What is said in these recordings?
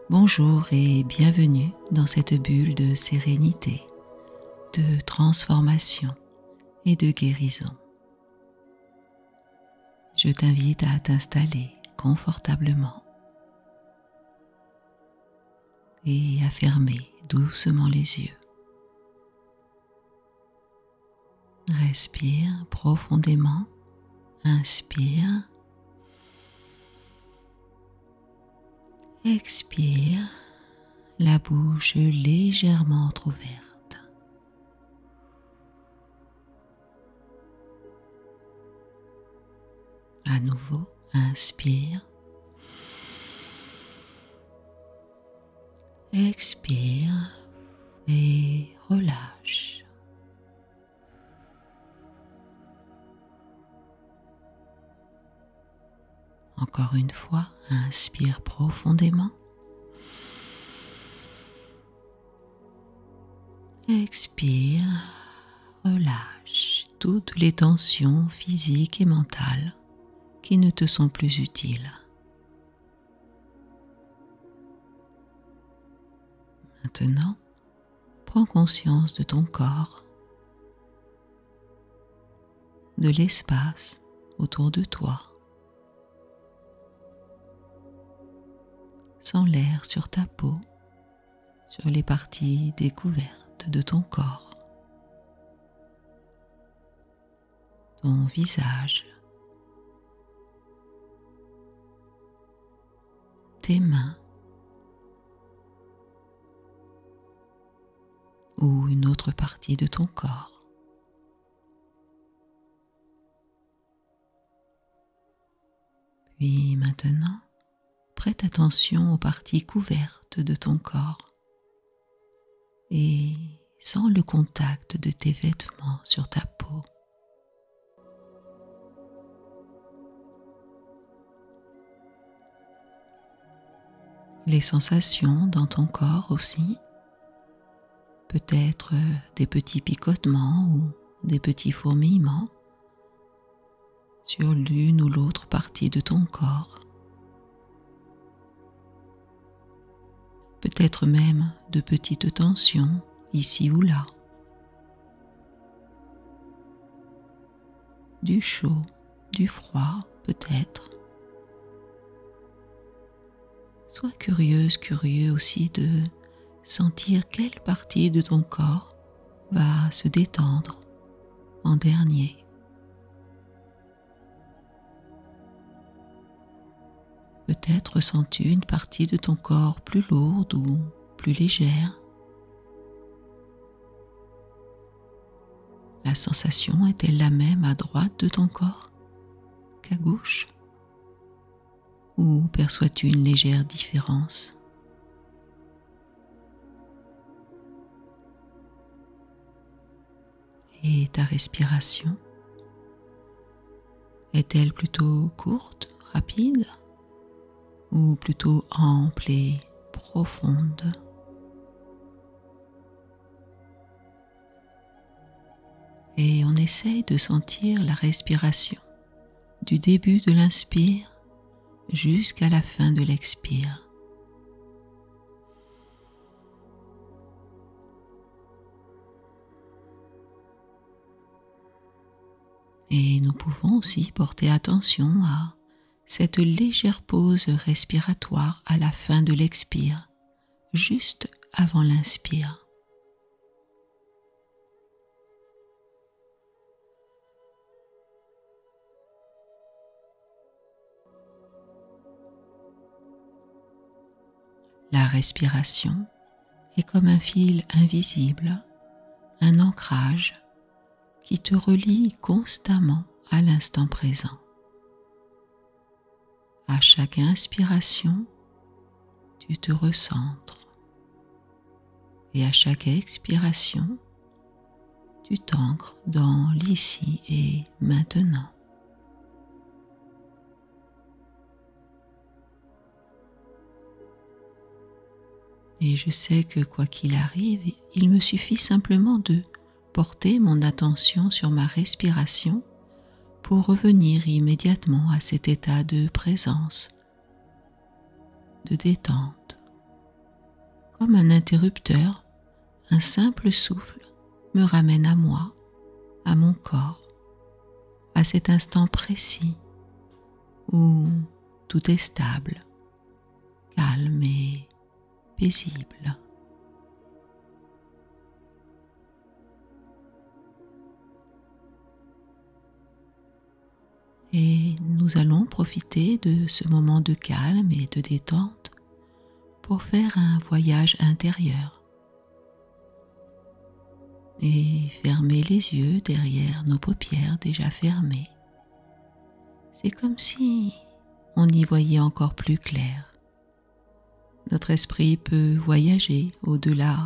Bonjour et bienvenue dans cette bulle de sérénité, de transformation et de guérison. Je t'invite à t'installer confortablement et à fermer doucement les yeux. Respire profondément, inspire, expire, la bouche légèrement entrouverte. À nouveau, inspire, expire et relâche. Encore une fois, inspire profondément. Expire, relâche toutes les tensions physiques et mentales qui ne te sont plus utiles. Maintenant, prends conscience de ton corps, de l'espace autour de toi. Sens l'air sur ta peau, sur les parties découvertes de ton corps, ton visage, tes mains ou une autre partie de ton corps. Puis maintenant, prête attention aux parties couvertes de ton corps et sens le contact de tes vêtements sur ta peau. Les sensations dans ton corps aussi, peut-être des petits picotements ou des petits fourmillements sur l'une ou l'autre partie de ton corps. Peut-être même de petites tensions ici ou là. Du chaud, du froid peut-être. Sois curieuse, curieux aussi de sentir quelle partie de ton corps va se détendre en dernier. Peut-être sens-tu une partie de ton corps plus lourde ou plus légère. La sensation est-elle la même à droite de ton corps qu'à gauche? Ou perçois-tu une légère différence? Et ta respiration est-elle plutôt courte, rapide? Ou plutôt ample et profonde? Et on essaye de sentir la respiration du début de l'inspire jusqu'à la fin de l'expire. Et nous pouvons aussi porter attention à cette légère pause respiratoire à la fin de l'expire, juste avant l'inspire. La respiration est comme un fil invisible, un ancrage qui te relie constamment à l'instant présent. À chaque inspiration, tu te recentres et à chaque expiration, tu t'ancres dans l'ici et maintenant. Et je sais que quoi qu'il arrive, il me suffit simplement de porter mon attention sur ma respiration pour revenir immédiatement à cet état de présence, de détente, comme un interrupteur, un simple souffle me ramène à moi, à mon corps, à cet instant précis où tout est stable, calme et paisible. Et nous allons profiter de ce moment de calme et de détente pour faire un voyage intérieur et fermer les yeux derrière nos paupières déjà fermées. C'est comme si on y voyait encore plus clair. Notre esprit peut voyager au-delà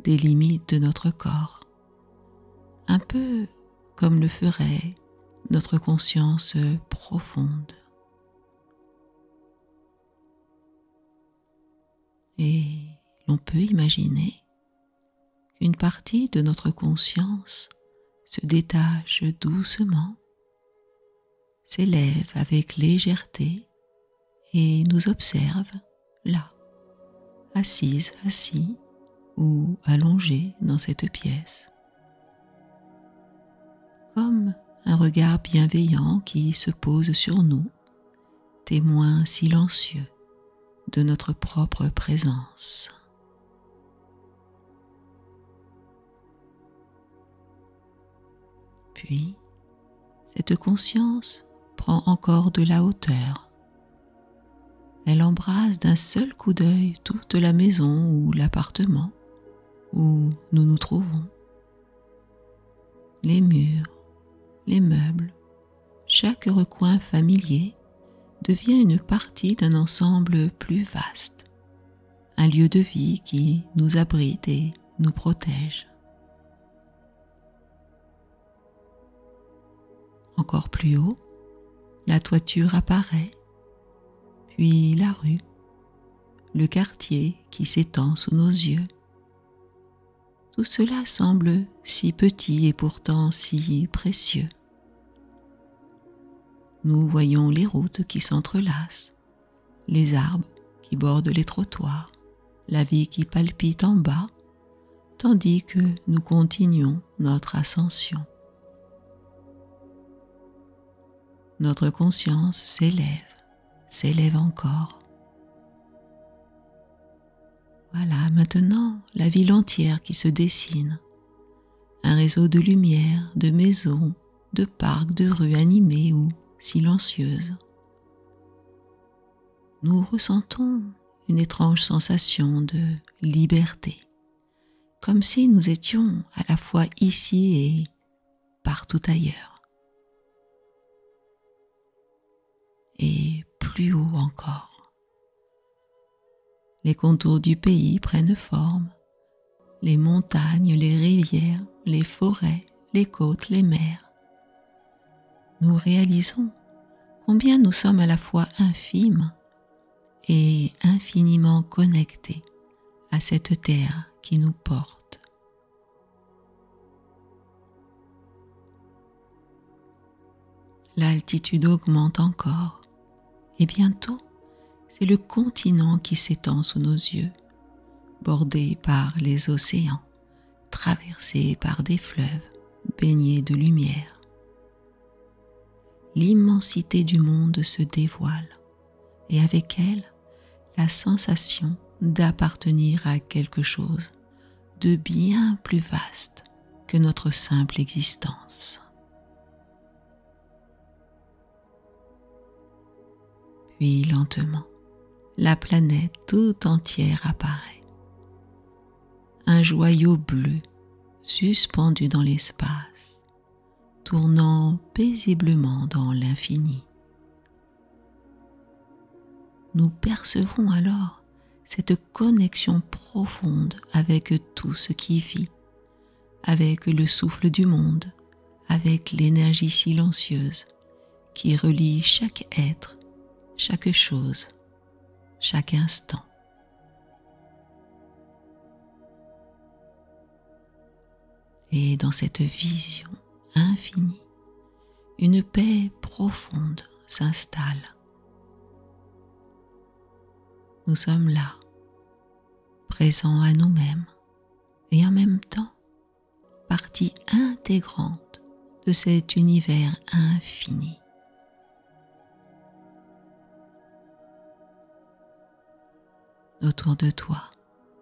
des limites de notre corps, un peu comme le ferait notre conscience profonde. Et l'on peut imaginer qu'une partie de notre conscience se détache doucement, s'élève avec légèreté et nous observe là, assise, assis ou allongé dans cette pièce. Comme un regard bienveillant qui se pose sur nous, témoin silencieux de notre propre présence. Puis, cette conscience prend encore de la hauteur. Elle embrase d'un seul coup d'œil toute la maison ou l'appartement où nous nous trouvons. Les murs, les meubles, chaque recoin familier devient une partie d'un ensemble plus vaste, un lieu de vie qui nous abrite et nous protège. Encore plus haut, la toiture apparaît, puis la rue, le quartier qui s'étend sous nos yeux. Tout cela semble si petit et pourtant si précieux. Nous voyons les routes qui s'entrelacent, les arbres qui bordent les trottoirs, la vie qui palpite en bas, tandis que nous continuons notre ascension. Notre conscience s'élève encore. Voilà maintenant la ville entière qui se dessine, un réseau de lumière, de maisons, de parcs, de rues animées ou silencieuses. Nous ressentons une étrange sensation de liberté, comme si nous étions à la fois ici et partout ailleurs. Et plus haut encore. Les contours du pays prennent forme, les montagnes, les rivières, les forêts, les côtes, les mers. Nous réalisons combien nous sommes à la fois infimes et infiniment connectés à cette terre qui nous porte. L'altitude augmente encore et bientôt c'est le continent qui s'étend sous nos yeux, bordé par les océans, traversé par des fleuves baignés de lumière. L'immensité du monde se dévoile et avec elle, la sensation d'appartenir à quelque chose de bien plus vaste que notre simple existence. Puis lentement, la planète tout entière apparaît. Un joyau bleu suspendu dans l'espace, tournant paisiblement dans l'infini. Nous percevons alors cette connexion profonde avec tout ce qui vit, avec le souffle du monde, avec l'énergie silencieuse qui relie chaque être, chaque chose, chaque instant. Et dans cette vision infinie, une paix profonde s'installe. Nous sommes là, présents à nous-mêmes et en même temps partie intégrante de cet univers infini. Autour de toi,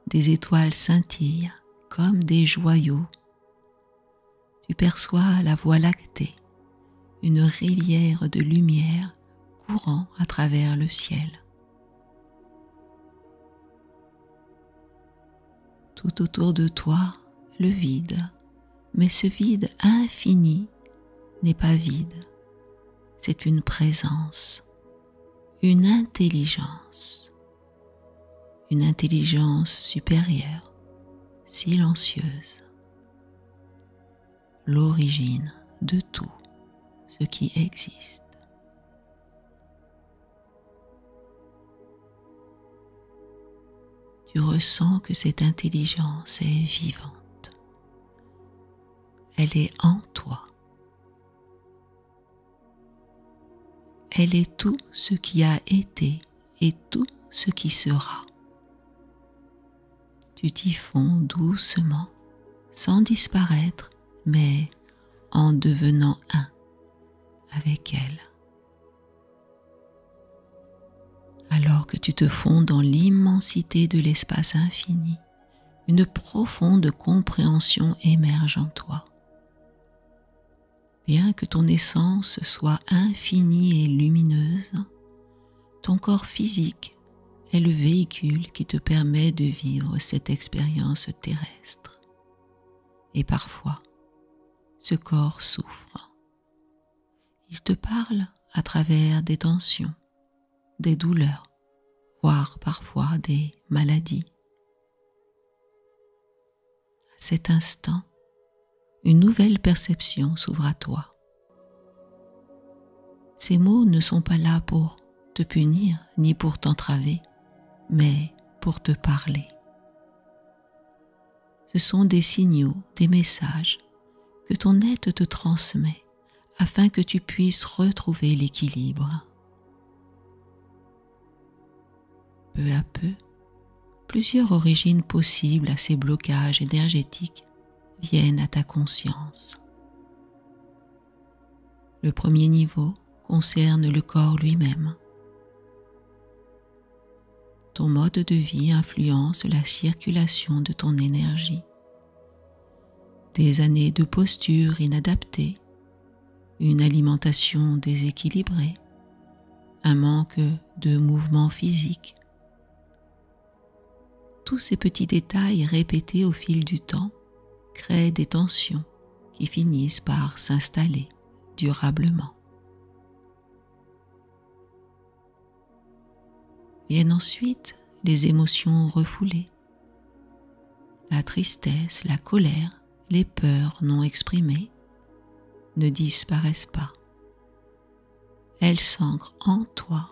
des étoiles scintillent comme des joyaux. Tu perçois la Voie lactée, une rivière de lumière courant à travers le ciel. Tout autour de toi, le vide, mais ce vide infini n'est pas vide, c'est une présence, une intelligence supérieure, silencieuse, l'origine de tout ce qui existe. Tu ressens que cette intelligence est vivante. Elle est en toi. Elle est tout ce qui a été et tout ce qui sera. Tu t'y fonds doucement, sans disparaître, mais en devenant un avec elle. Alors que tu te fonds dans l'immensité de l'espace infini, une profonde compréhension émerge en toi. Bien que ton essence soit infinie et lumineuse, ton corps physique est le véhicule qui te permet de vivre cette expérience terrestre. Et parfois, ce corps souffre. Il te parle à travers des tensions, des douleurs, voire parfois des maladies. À cet instant, une nouvelle perception s'ouvre à toi. Ces mots ne sont pas là pour te punir ni pour t'entraver, mais pour te parler. Ce sont des signaux, des messages que ton être te transmet afin que tu puisses retrouver l'équilibre. Peu à peu, plusieurs origines possibles à ces blocages énergétiques viennent à ta conscience. Le premier niveau concerne le corps lui-même. Ton mode de vie influence la circulation de ton énergie. Des années de posture inadaptée, une alimentation déséquilibrée, un manque de mouvement physique. Tous ces petits détails répétés au fil du temps créent des tensions qui finissent par s'installer durablement. Viennent ensuite les émotions refoulées, la tristesse, la colère, les peurs non exprimées ne disparaissent pas. Elles s'ancrent en toi,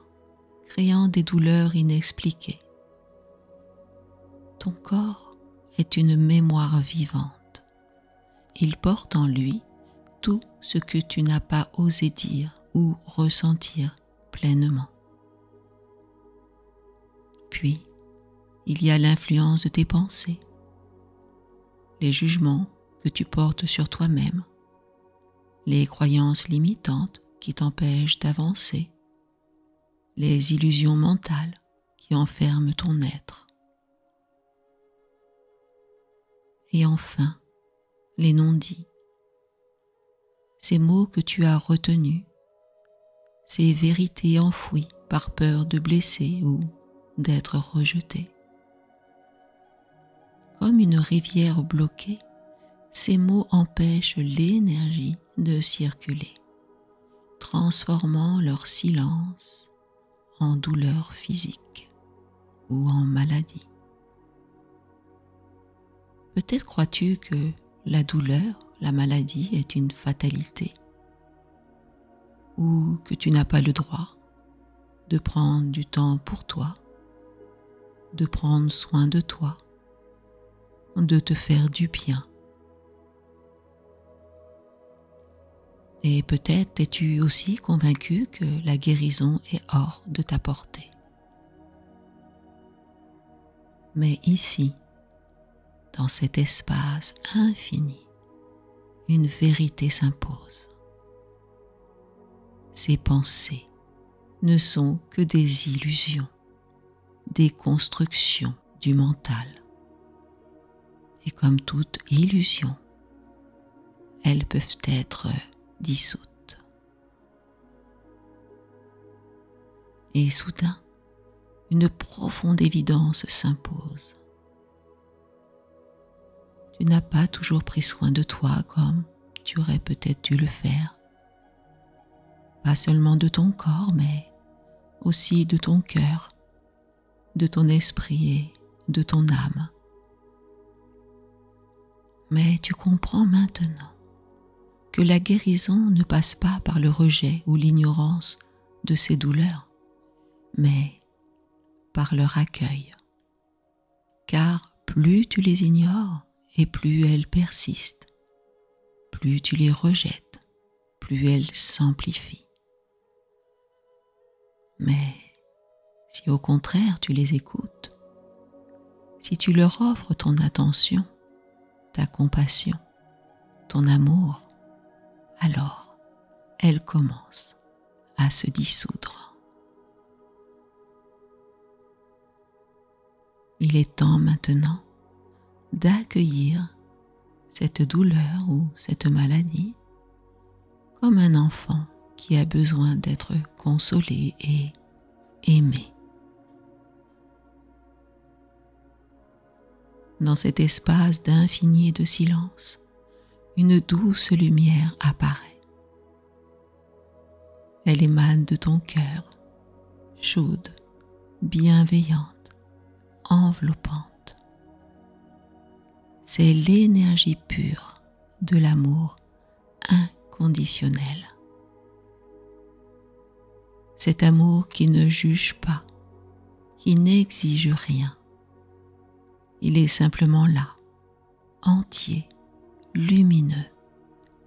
créant des douleurs inexpliquées. Ton corps est une mémoire vivante. Il porte en lui tout ce que tu n'as pas osé dire ou ressentir pleinement. Puis, il y a l'influence de tes pensées, les jugements que tu portes sur toi-même, les croyances limitantes qui t'empêchent d'avancer, les illusions mentales qui enferment ton être. Et enfin, les non-dits, ces mots que tu as retenus, ces vérités enfouies par peur de blesser ou d'être rejeté. Comme une rivière bloquée, ces mots empêchent l'énergie de circuler, transformant leur silence en douleur physique ou en maladie. Peut-être crois-tu que la douleur, la maladie est une fatalité, ou que tu n'as pas le droit de prendre du temps pour toi, de prendre soin de toi, de te faire du bien. Et peut-être es-tu aussi convaincu que la guérison est hors de ta portée. Mais ici, dans cet espace infini, une vérité s'impose. Ces pensées ne sont que des illusions, des constructions du mental. Et comme toute illusion, elles peuvent être dissoutes. Et soudain, une profonde évidence s'impose. Tu n'as pas toujours pris soin de toi comme tu aurais peut-être dû le faire. Pas seulement de ton corps, mais aussi de ton cœur, de ton esprit et de ton âme. Mais tu comprends maintenant que la guérison ne passe pas par le rejet ou l'ignorance de ces douleurs, mais par leur accueil. Car plus tu les ignores et plus elles persistent, plus tu les rejettes, plus elles s'amplifient. Mais si au contraire tu les écoutes, si tu leur offres ton attention, ta compassion, ton amour, alors elles commencent à se dissoudre. Il est temps maintenant d'accueillir cette douleur ou cette maladie comme un enfant qui a besoin d'être consolé et aimé. Dans cet espace d'infini et de silence, une douce lumière apparaît. Elle émane de ton cœur, chaude, bienveillante, enveloppante. C'est l'énergie pure de l'amour inconditionnel. Cet amour qui ne juge pas, qui n'exige rien. Il est simplement là, entier, lumineux,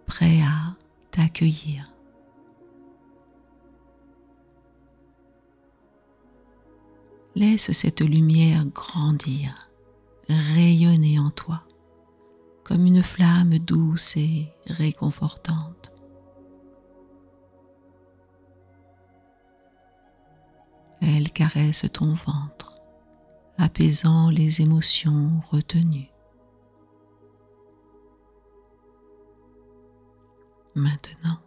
prêt à t'accueillir. Laisse cette lumière grandir, rayonner en toi, comme une flamme douce et réconfortante. Elle caresse ton ventre, apaisant les émotions retenues. Maintenant,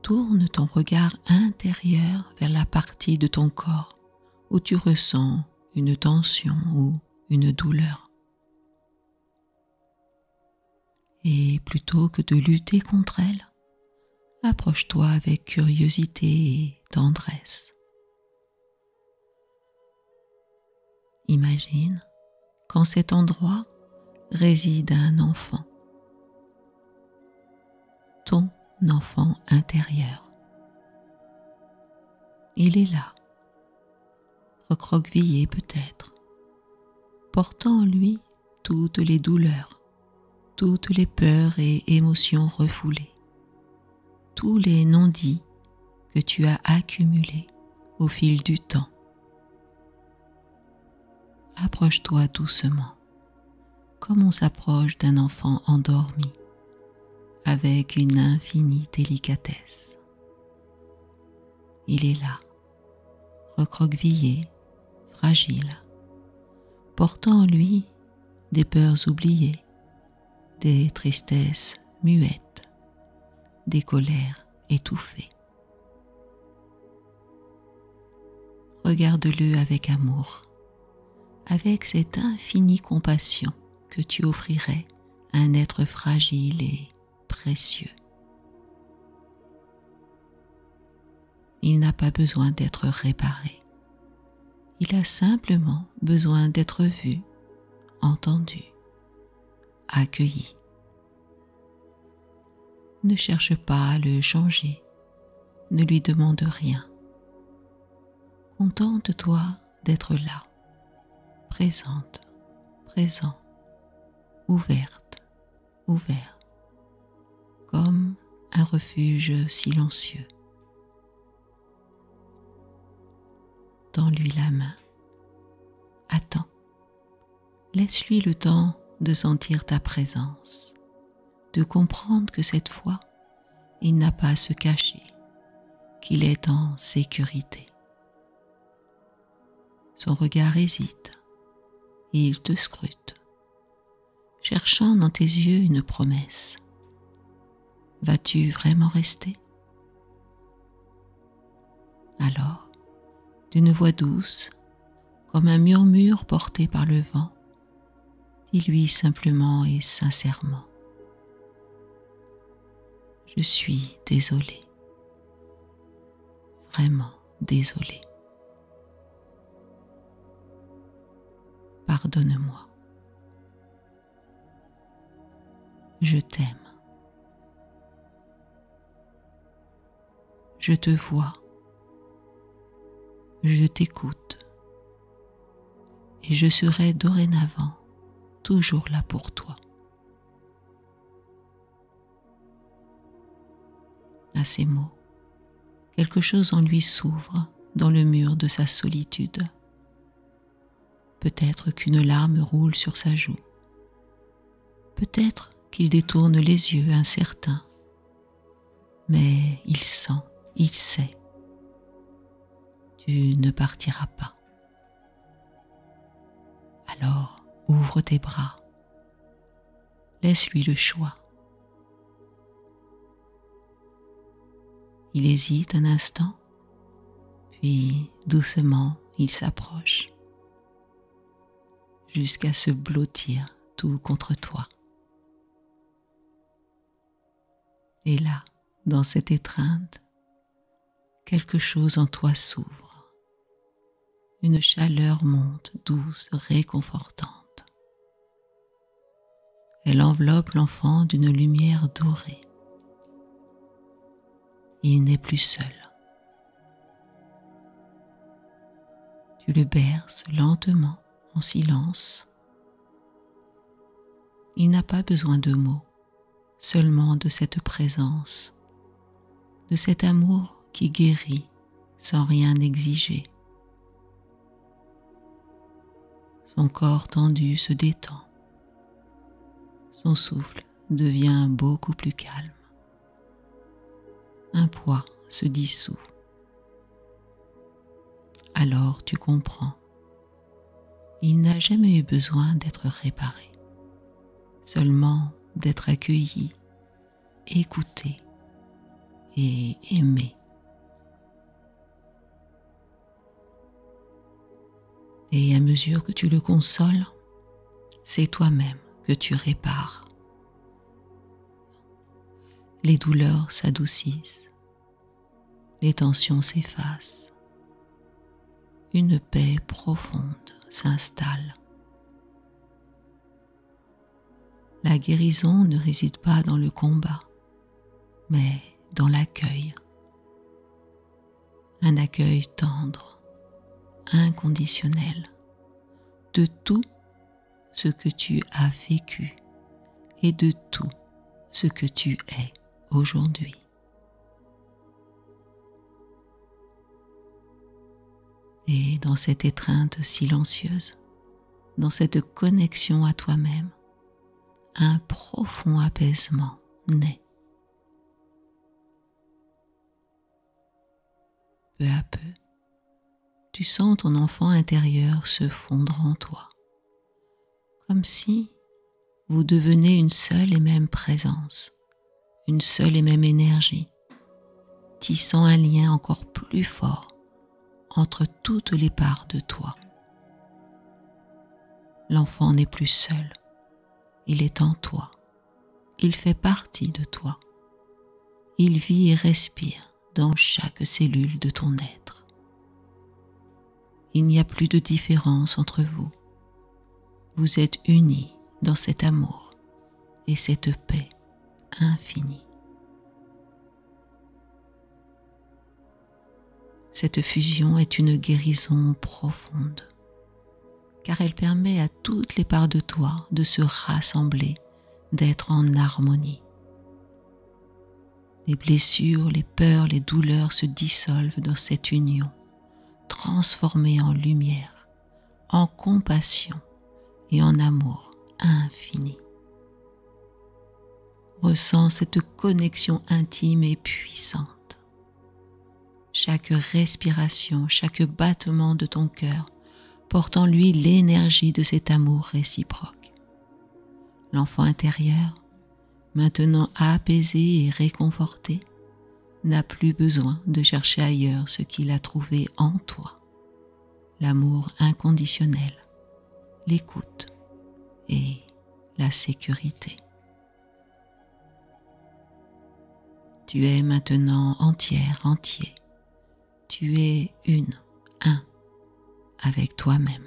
tourne ton regard intérieur vers la partie de ton corps où tu ressens une tension ou une douleur. Et plutôt que de lutter contre elle, approche-toi avec curiosité et tendresse. Imagine qu'en cet endroit réside un enfant, ton enfant intérieur. Il est là, recroquevillé peut-être, portant en lui toutes les douleurs, toutes les peurs et émotions refoulées, tous les non-dits que tu as accumulés au fil du temps. Approche-toi doucement, comme on s'approche d'un enfant endormi, avec une infinie délicatesse. Il est là, recroquevillé, fragile, portant en lui des peurs oubliées, des tristesses muettes, des colères étouffées. Regarde-le avec amour, avec cette infinie compassion que tu offrirais à un être fragile et précieux. Il n'a pas besoin d'être réparé. Il a simplement besoin d'être vu, entendu, accueilli. Ne cherche pas à le changer, ne lui demande rien. Contente-toi d'être là, présente, présent, ouverte, ouvert, comme un refuge silencieux. Tends-lui la main, attends Laisse-lui le temps de sentir ta présence, de comprendre que cette fois, il n'a pas à se cacher, qu'il est en sécurité. Son regard hésite et il te scrute, cherchant dans tes yeux une promesse. Vas-tu vraiment rester? Alors, d'une voix douce, comme un murmure porté par le vent, dis-lui simplement et sincèrement: je suis désolé, vraiment désolé. Pardonne-moi. Je t'aime. Je te vois. Je t'écoute. Et je serai dorénavant toujours là pour toi. À ces mots, quelque chose en lui s'ouvre dans le mur de sa solitude. Peut-être qu'une larme roule sur sa joue. Peut-être qu'il détourne les yeux incertain. Mais il sent, il sait. Tu ne partiras pas. Alors, ouvre tes bras. Laisse-lui le choix. Il hésite un instant, puis doucement il s'approche, jusqu'à se blottir tout contre toi. Et là, dans cette étreinte, quelque chose en toi s'ouvre. Une chaleur monte, douce, réconfortante. Elle enveloppe l'enfant d'une lumière dorée. Il n'est plus seul. Tu le berces lentement, en silence. Il n'a pas besoin de mots, seulement de cette présence, de cet amour qui guérit sans rien exiger. Son corps tendu se détend. Son souffle devient beaucoup plus calme. Un poids se dissout. Alors tu comprends. Il n'a jamais eu besoin d'être réparé, seulement d'être accueilli, écouté et aimé. Et à mesure que tu le consoles, c'est toi-même que tu répares. Les douleurs s'adoucissent, les tensions s'effacent, une paix profonde s'installe. La guérison ne réside pas dans le combat, mais dans l'accueil. Un accueil tendre, inconditionnel, de tout ce que tu as vécu et de tout ce que tu es aujourd'hui. Et dans cette étreinte silencieuse, dans cette connexion à toi-même, un profond apaisement naît. Peu à peu, tu sens ton enfant intérieur se fondre en toi, comme si vous deveniez une seule et même présence, une seule et même énergie, tissant un lien encore plus fort entre toutes les parts de toi. L'enfant n'est plus seul, il est en toi, il fait partie de toi, il vit et respire dans chaque cellule de ton être. Il n'y a plus de différence entre vous, vous êtes unis dans cet amour et cette paix infinie. Cette fusion est une guérison profonde, car elle permet à toutes les parts de toi de se rassembler, d'être en harmonie. Les blessures, les peurs, les douleurs se dissolvent dans cette union, transformées en lumière, en compassion et en amour infini. Ressens cette connexion intime et puissante. Chaque respiration, chaque battement de ton cœur porte en lui l'énergie de cet amour réciproque. L'enfant intérieur, maintenant apaisé et réconforté, n'a plus besoin de chercher ailleurs ce qu'il a trouvé en toi. L'amour inconditionnel, l'écoute et la sécurité. Tu es maintenant entière, entier. Tu es un avec toi-même.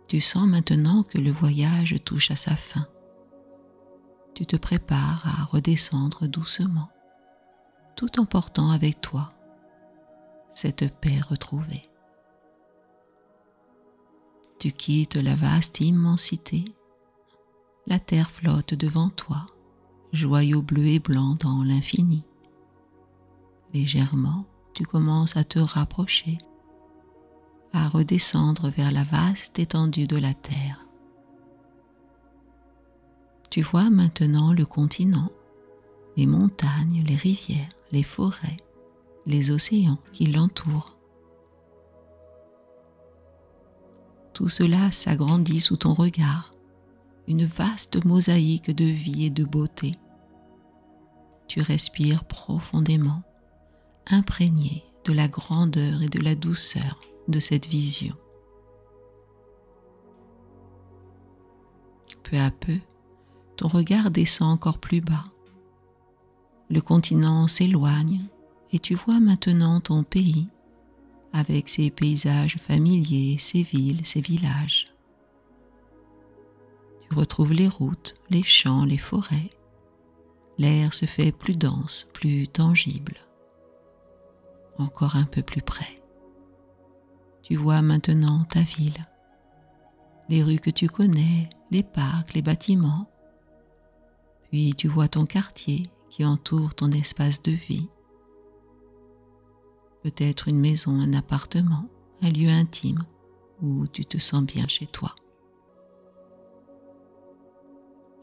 Tu sens maintenant que le voyage touche à sa fin. Tu te prépares à redescendre doucement, tout en portant avec toi cette paix retrouvée. Tu quittes la vaste immensité. La terre flotte devant toi, joyau bleu et blanc dans l'infini. Légèrement, tu commences à te rapprocher, à redescendre vers la vaste étendue de la terre. Tu vois maintenant le continent, les montagnes, les rivières, les forêts, les océans qui l'entourent. Tout cela s'agrandit sous ton regard, une vaste mosaïque de vie et de beauté. Tu respires profondément, imprégné de la grandeur et de la douceur de cette vision. Peu à peu, ton regard descend encore plus bas. Le continent s'éloigne et tu vois maintenant ton pays avec ses paysages familiers, ses villes, ses villages. Tu retrouves les routes, les champs, les forêts. L'air se fait plus dense, plus tangible. Encore un peu plus près. Tu vois maintenant ta ville, les rues que tu connais, les parcs, les bâtiments. Puis tu vois ton quartier qui entoure ton espace de vie. Peut-être une maison, un appartement, un lieu intime où tu te sens bien chez toi.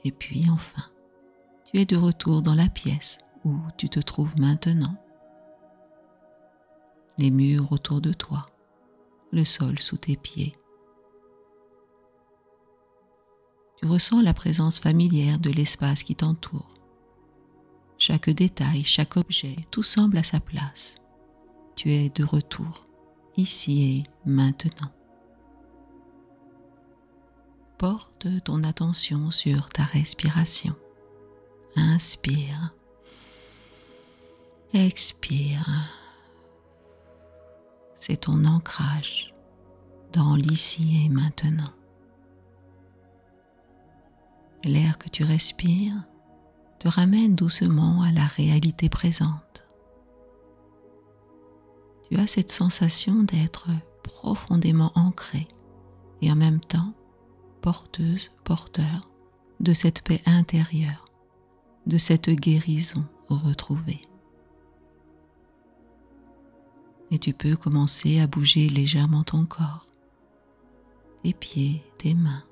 Et puis enfin, tu es de retour dans la pièce où tu te trouves maintenant. Les murs autour de toi, le sol sous tes pieds. Tu ressens la présence familière de l'espace qui t'entoure. Chaque détail, chaque objet, tout semble à sa place. Tu es de retour, ici et maintenant. Porte ton attention sur ta respiration. Inspire. Expire. C'est ton ancrage dans l'ici et maintenant. L'air que tu respires te ramène doucement à la réalité présente. Tu as cette sensation d'être profondément ancré et en même temps porteuse, porteur de cette paix intérieure, de cette guérison retrouvée. Et tu peux commencer à bouger légèrement ton corps, tes pieds, tes mains,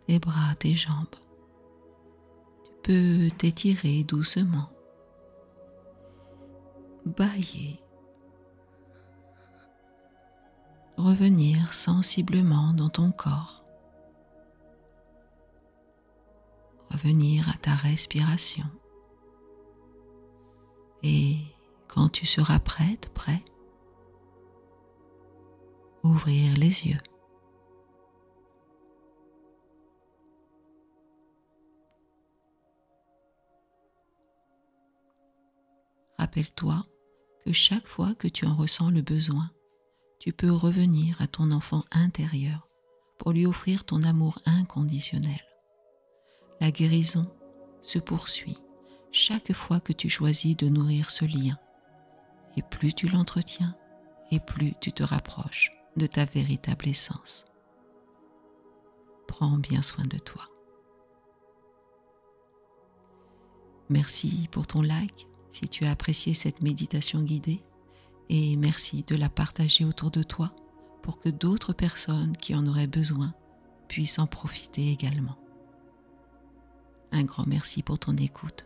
tes bras, tes jambes. Tu peux t'étirer doucement, bâiller, revenir sensiblement dans ton corps, revenir à ta respiration. Et quand tu seras prête, prêt, ouvrir les yeux. Rappelle-toi que chaque fois que tu en ressens le besoin, tu peux revenir à ton enfant intérieur pour lui offrir ton amour inconditionnel. La guérison se poursuit chaque fois que tu choisis de nourrir ce lien. Et plus tu l'entretiens, et plus tu te rapproches de ta véritable essence. Prends bien soin de toi. Merci pour ton like si tu as apprécié cette méditation guidée et merci de la partager autour de toi pour que d'autres personnes qui en auraient besoin puissent en profiter également. Un grand merci pour ton écoute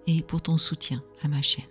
et pour ton soutien à ma chaîne.